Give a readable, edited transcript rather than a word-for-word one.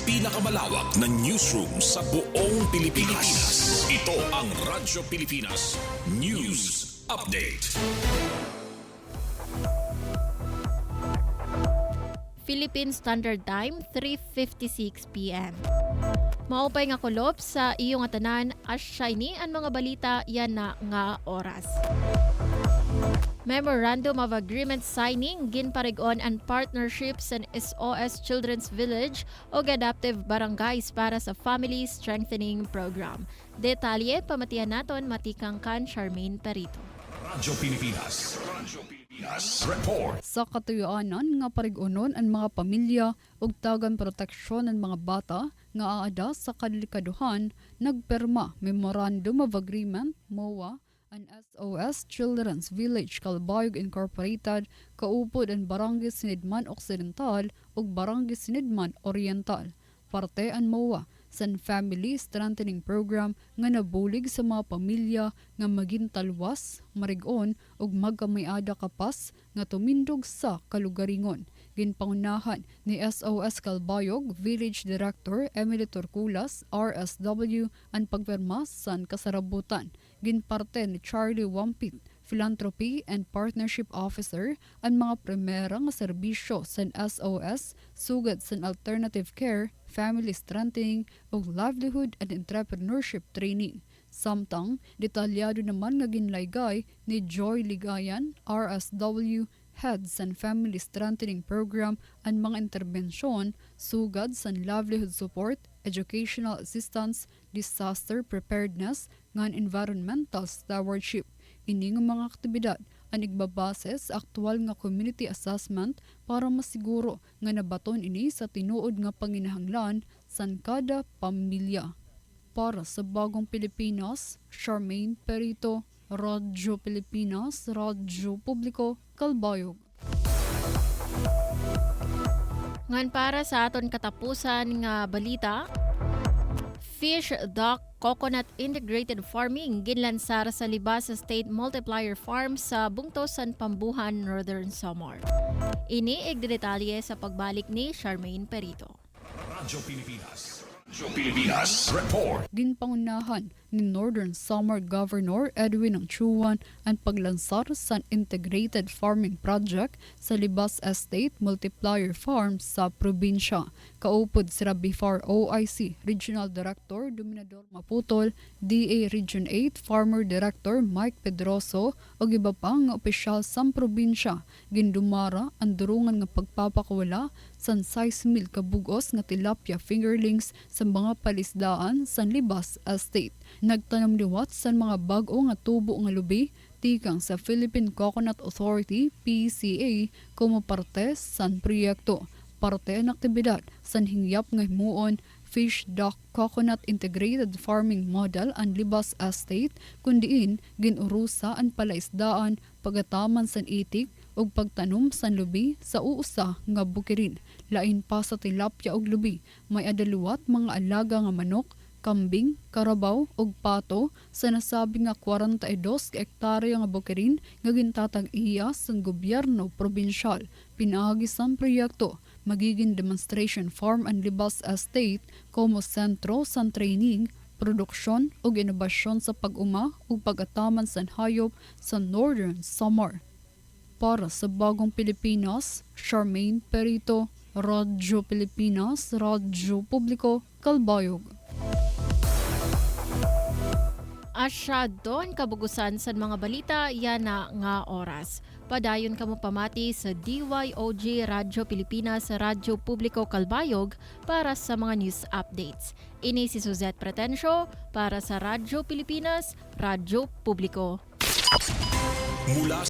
pinakamalawak na newsroom sa buong Pilipinas. Ito ang Radyo Pilipinas News Update. Philippine Standard Time, 3:56 p.m. Maupay nga kulop sa iyong atanan as shiny ang mga balita yan na nga oras. Memorandum of Agreement signing ginparig-on ang partnership sa SOS Children's Village o Adaptive Barangays para sa Family Strengthening Program. Detalye pamatihan naton matikang kan Charmaine Perito. Radyo Pilipinas Report. Sa katuyuanan nga parig-unon ang mga pamilya ug tagan proteksyon ng mga bata nga aada sa kadilikaduhan, nagperma Memorandum of Agreement MOA ang SOS Children's Village Calbayog Incorporated kaupod ang Barangay Sinidman Occidental ug Barangay Sinidman Oriental. Parte ang MOA sa Family Strengthening Program nga nabulig sa mga pamilya nga maging talwas, marig-on ug magkamayada kapas nga tumindog sa kalugaringon. Ginpangunahan ni SOS Calbayog Village Director Emily Torculas, RSW, ang pagperma sa kasarabutan. Ginparte ni Charlie Wampit, Philanthropy and Partnership Officer, ang mga primera nga serbisyo sa SOS sugad sa alternative care, family strengthening ug livelihood and entrepreneurship training. Samtang detalyado naman nga ginlaygay ni Joy Ligayan, RSW, Heads and Family Strengthening Program ang mga interbensyon sugad sa livelihood support, educational assistance, disaster preparedness, ngan environmental stewardship. Ini nga mga aktibidad ang igbabase sa aktual nga community assessment para masiguro nga nabaton ini sa tinuod nga panginahanglan san kada pamilya. Para sa Bagong Pilipinas, Charmaine Perito, Radyo Pilipinas, Radyo Publiko, Calbayog. Ngan para sa aton katapusan nga balita, Fish Dock Coconut Integrated Farming ginlansar sa Libas State Multiplier Farm sa Bungtosan, Pambuhan, Northern Samar. Ini igdetalye sa pagbalik ni Charmaine Perito. Radyo Pilipinas Report. Ginpangunahan ni Northern Samar Governor Edwin Angchuan ang paglansar sa Integrated Farming Project sa Libas Estate Multiplier Farm sa probinsya. Kaupod si Bifar OIC Regional Director Dominador Maputol, DA Region 8 Farmer Director Mike Pedroso o iba pang opisyal sa probinsya. Gindumara ang durungan nga pagpapakawala san 6,000 kabugos nga tilapia fingerlings sa mga palisdaan sa Libas Estate. Nagtanom liwat sa mga bag-o nga tubo nga lubi tikang sa Philippine Coconut Authority PCA como parte sa proyekto. Parte ang aktibidad sa hingyap nga himuon Fish Dock Coconut Integrated Farming Model ang Libas Estate kundiin ginurusa ang palaisdaan pagataman sa itik ug pagtanom sa lubi sa uusa nga bukirin. Lain pa sa tilapia ug lubi, may adaluwat mga alaga nga manok, kambing, karabaw ug pato sa nasabi nga 42 ka hektarya nga bukirin nga gintatag iya sa gobyerno probinsyal. Pinaagi sa proyekto, magiging demonstration farm ang Libas Estate como sentro sa training, produksyon ug inobasyon sa pag-uma ug pag-ataman sa hayop sa Northern Samar. Para sa Bagong Pilipinas, Charmaine Perito, Radyo Pilipinas, Radyo Publiko, Calbayog. Asya doon kabugusan sa mga balita yan na nga oras. Padayon kamo pamati sa DYOG Radyo Pilipinas, Radyo Publiko, Calbayog para sa mga news updates. Ini si Suzette Pretensio para sa Radyo Pilipinas, Radyo Publiko. Mula